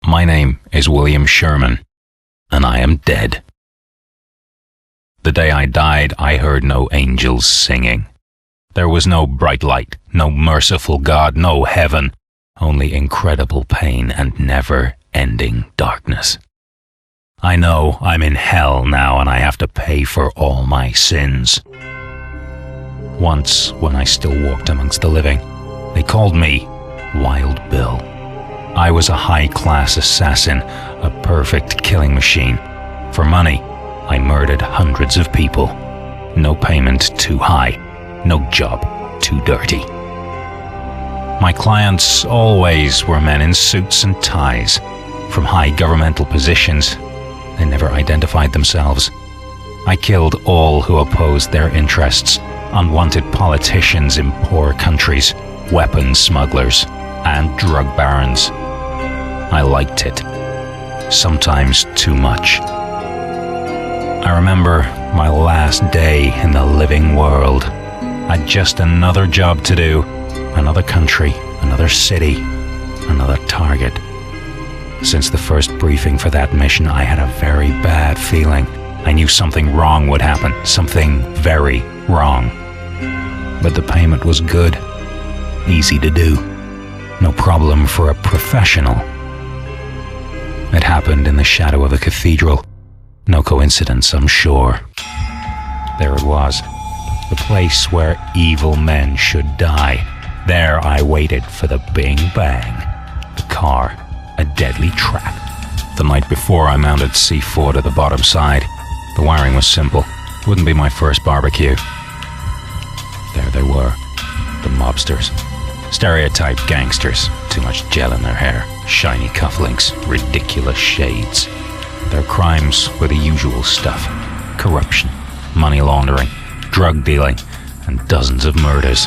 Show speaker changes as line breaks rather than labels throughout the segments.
My name is William Sherman, and I am dead. The day I died, I heard no angels singing. There was no bright light, no merciful God, no heaven, only incredible pain and never-ending darkness. I know I'm in hell now and I have to pay for all my sins. Once, when I still walked amongst the living, they called me Wild Bill. I was a high-class assassin, a perfect killing machine. For money, I murdered hundreds of people. No payment too high, no job too dirty. My clients always were men in suits and ties. From high governmental positions, they never identified themselves. I killed all who opposed their interests, unwanted politicians in poor countries, weapons smugglers, and drug barons. I liked it. Sometimes too much. I remember my last day in the living world. I'd just another job to do, another country, another city, another target. Since the first briefing for that mission, I had a very bad feeling. I knew something wrong would happen, something very wrong. But the payment was good, easy to do, no problem for a professional. It happened in the shadow of the cathedral. No coincidence, I'm sure. There it was, the place where evil men should die. There I waited for the bing bang. The car, a deadly trap. The night before I mounted C4 to the bottom side. The wiring was simple. Wouldn't be my first barbecue. There they were, the mobsters. Stereotype gangsters, too much gel in their hair, shiny cufflinks, ridiculous shades. Their crimes were the usual stuff. Corruption, money laundering, drug dealing, and dozens of murders.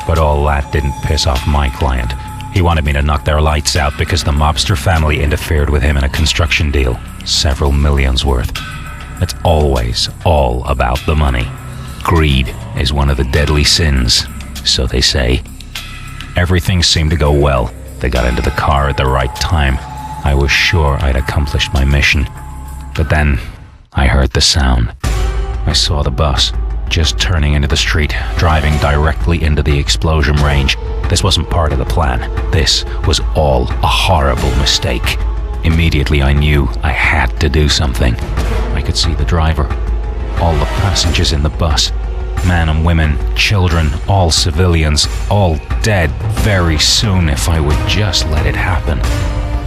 But all that didn't piss off my client. He wanted me to knock their lights out because the mobster family interfered with him in a construction deal, several millions worth. It's always all about the money. Greed is one of the deadly sins, so they say. Everything seemed to go well. They got into the car at the right time. I was sure I'd accomplished my mission. But then I heard the sound. I saw the bus just turning into the street, driving directly into the explosion range. This wasn't part of the plan. This was all a horrible mistake. Immediately I knew I had to do something. I could see the driver, all the passengers in the bus, men and women, children, all civilians, all dead very soon if I would just let it happen.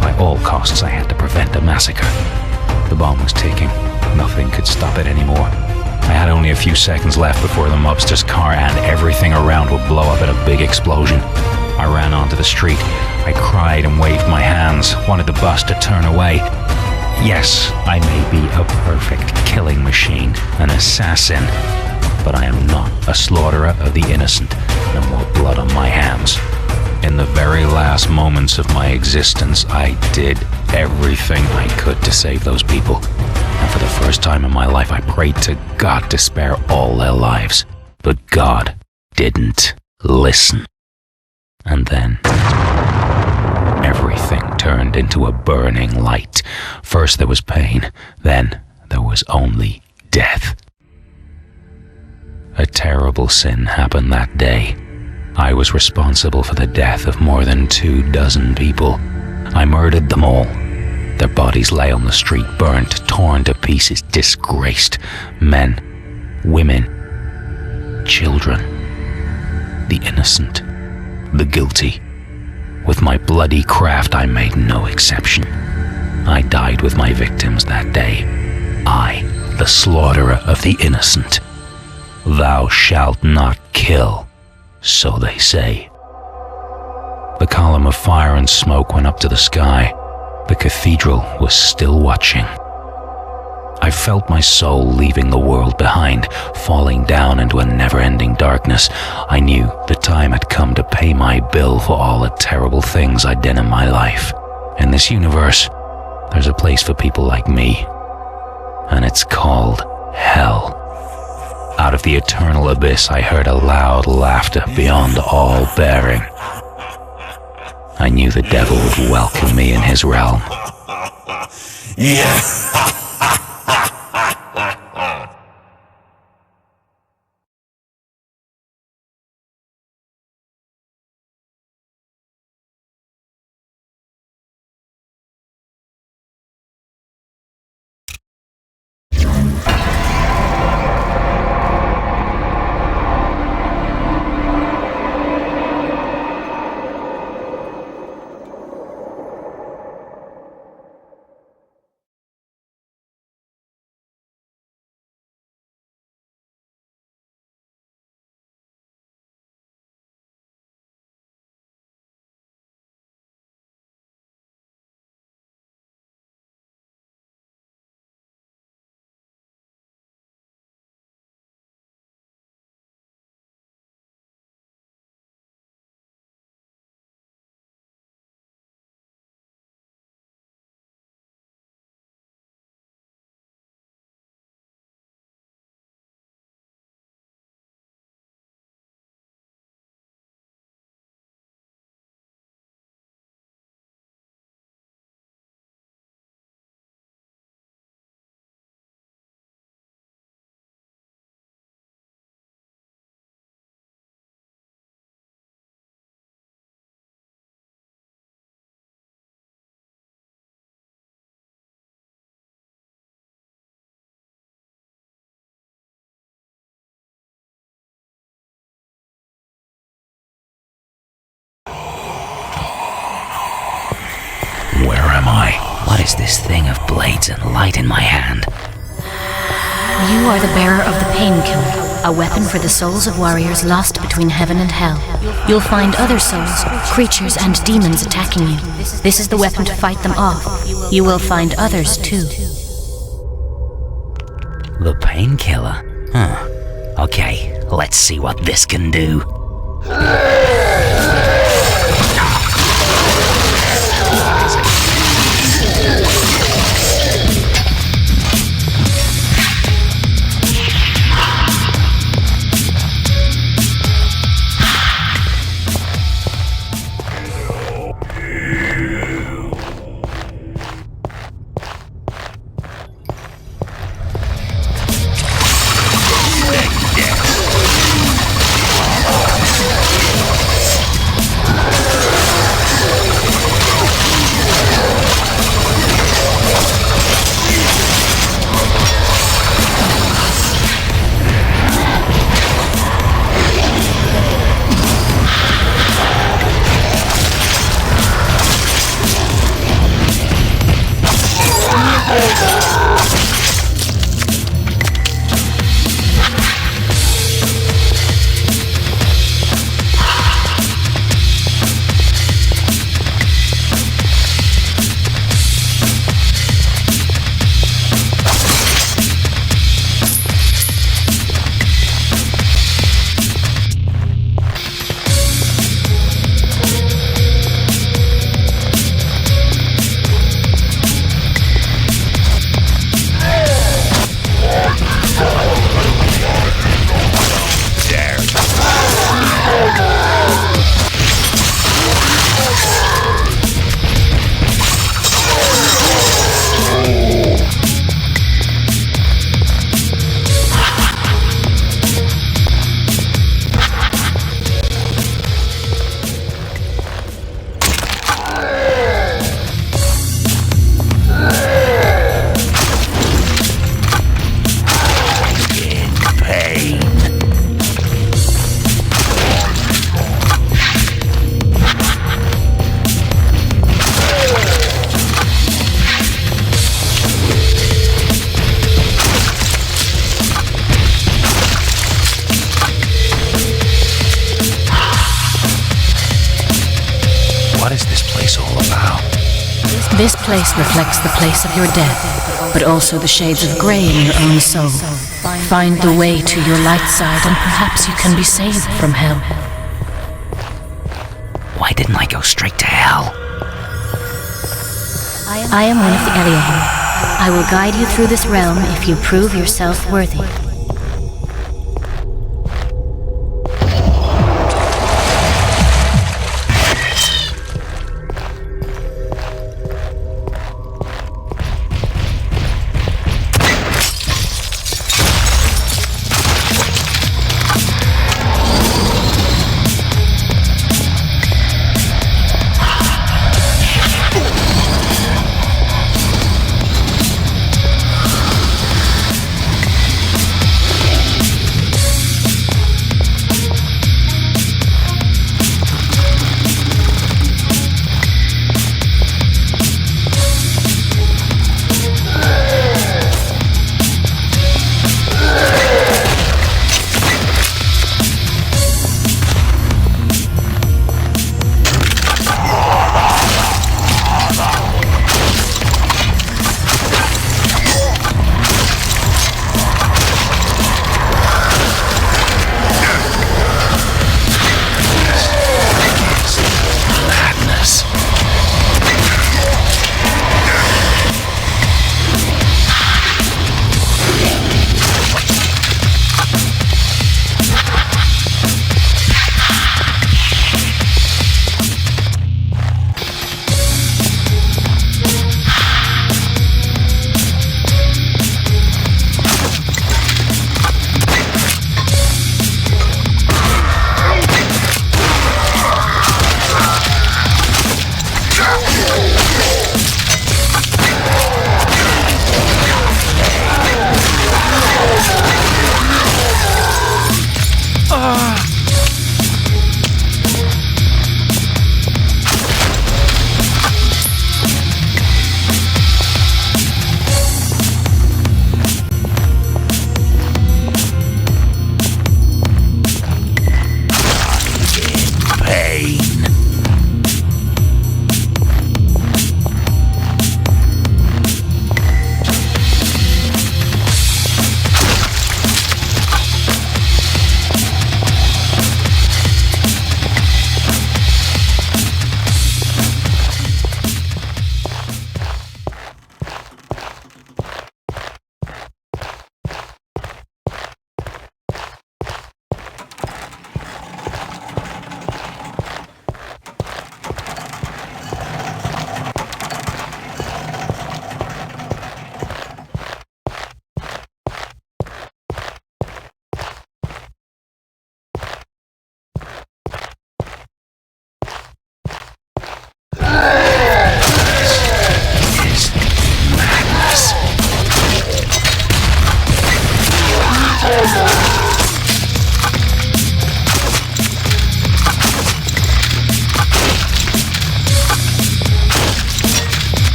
By all costs, I had to prevent a massacre. The bomb was ticking. Nothing could stop it anymore. I had only a few seconds left before the mobster's car and everything around would blow up in a big explosion. I ran onto the street. I cried and waved my hands, wanted the bus to turn away. Yes, I may be a perfect killing machine, an assassin, but I am not a slaughterer of the innocent. No more blood on my hands. In the very last moments of my existence, I did everything I could to save those people. And for the first time in my life, I prayed to God to spare all their lives. But God didn't listen. And then everything turned into a burning light. First there was pain, then there was only death. A terrible sin happened that day. I was responsible for the death of more than 24 people. I murdered them all. Their bodies lay on the street, burnt, torn to pieces, disgraced. Men, women, children, the innocent, the guilty. With my bloody craft, I made no exception. I died with my victims that day. I, the slaughterer of the innocent. Thou shalt not kill, so they say. The column of fire and smoke went up to the sky. The cathedral was still watching. I felt my soul leaving the world behind, falling down into a never-ending darkness. I knew the time had come to pay my bill for all the terrible things I'd done in my life. In this universe, there's a place for people like me, and it's called hell. Out of the eternal abyss, I heard a loud laughter beyond all bearing. I knew the devil would welcome me in his realm. Where am I? What is this thing of blades and light in my hand?
You are the bearer of the Painkiller, a weapon for the souls of warriors lost between heaven and hell. You'll find other souls, creatures and demons attacking you. This is the weapon to fight them off. You will find others too.
The Painkiller? Huh. Okay, let's see what this can do.
This place reflects the place of your death, but also the shades of grey in your own soul. Find the way to your light side, and perhaps you can be saved from hell.
Why didn't I go straight to hell?
I am one of the Eliahim. I will guide you through this realm if you prove yourself worthy.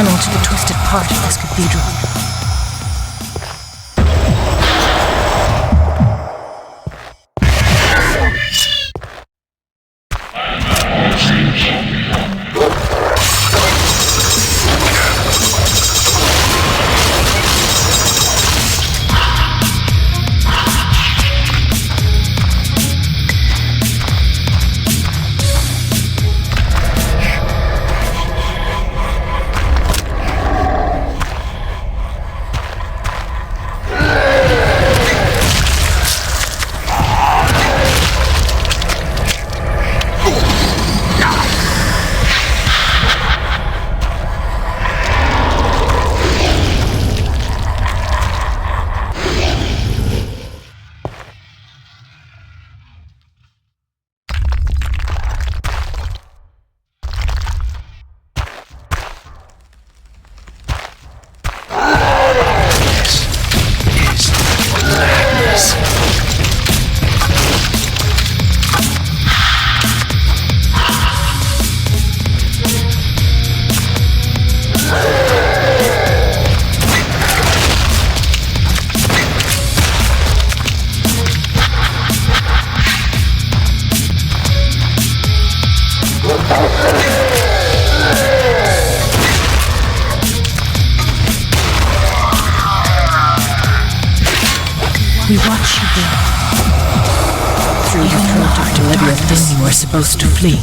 tunnel to the twisted part of this cathedral. We watch you go. Through the throat of darkness, you are supposed to flee.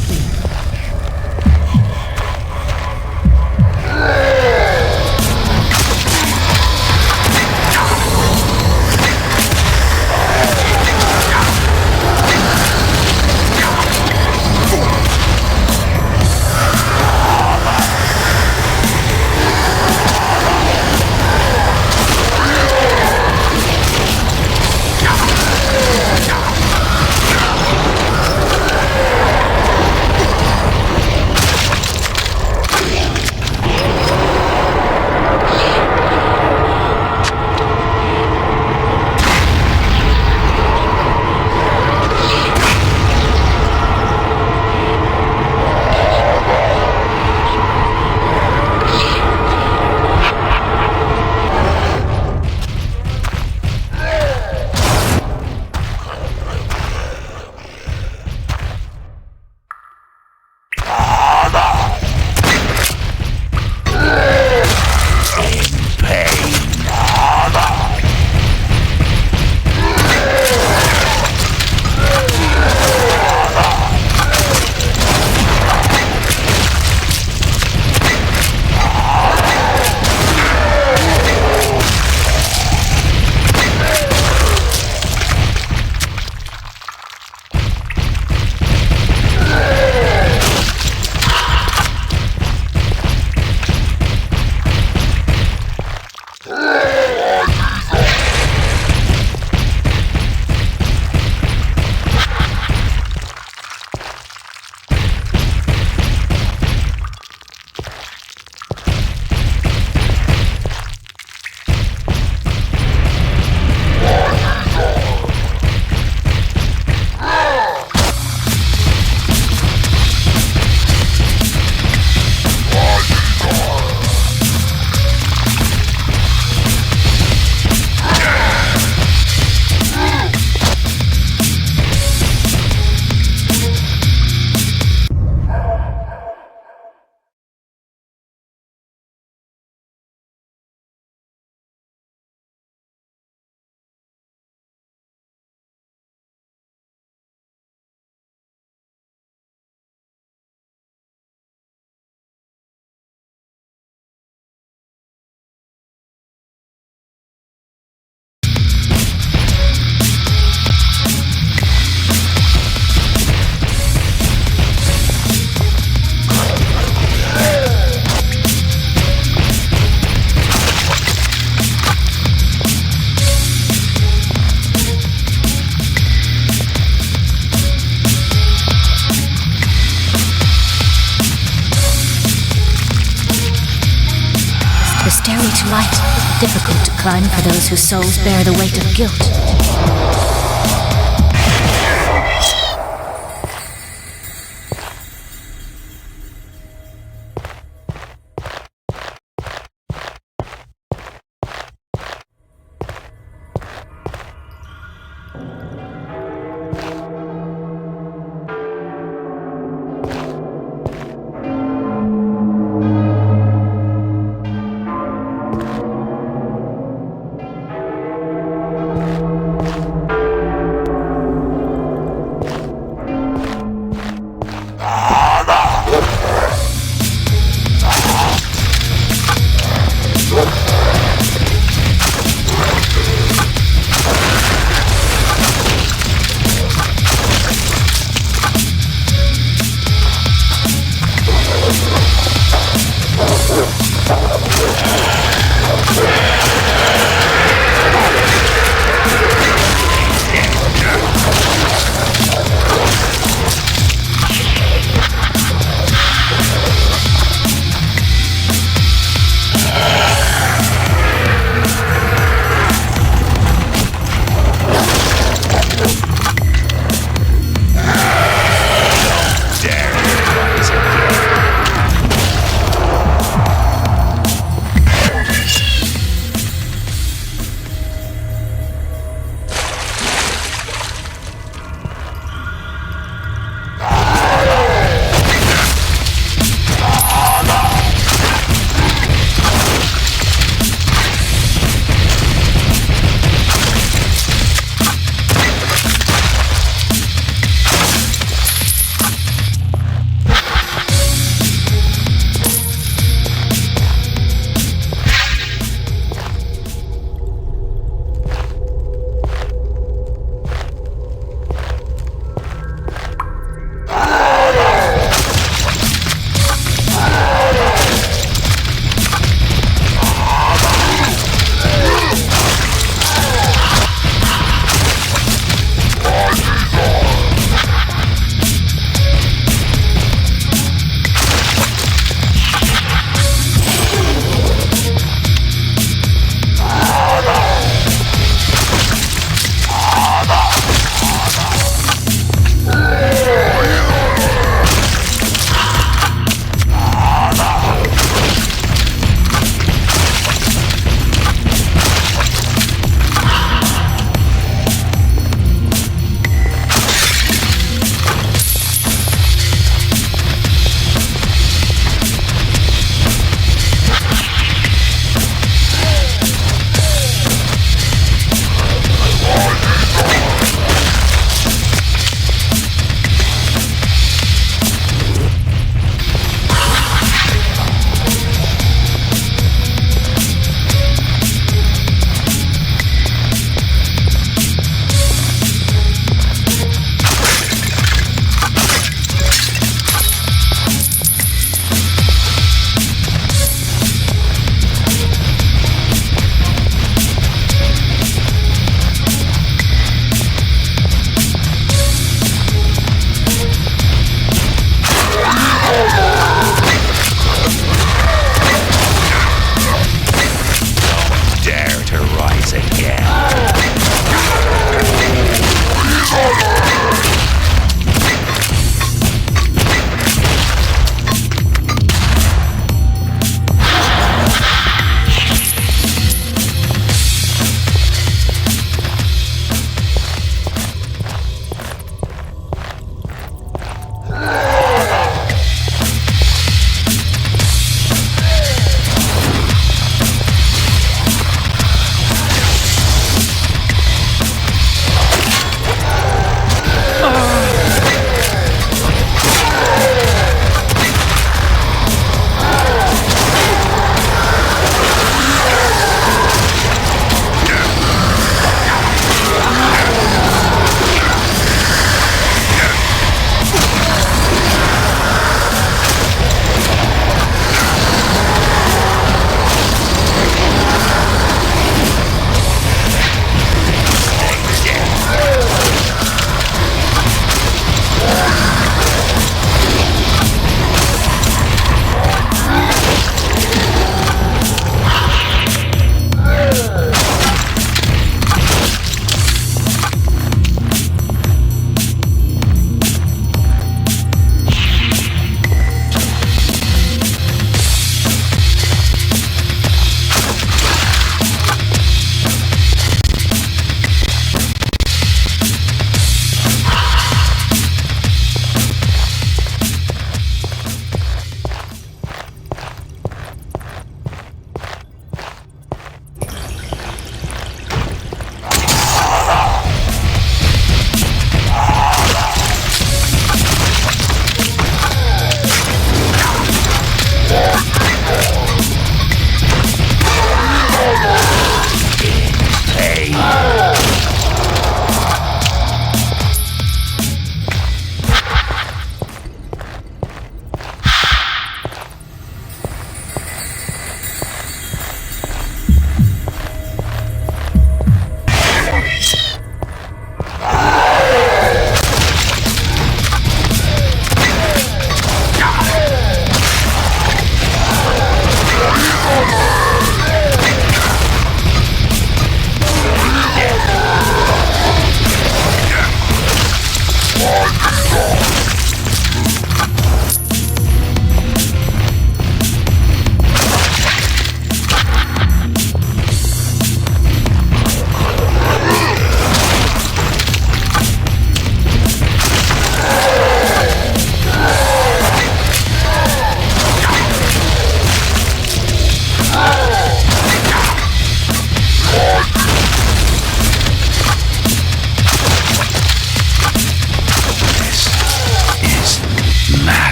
The stairway to light, difficult to climb for those whose souls bear the weight of guilt.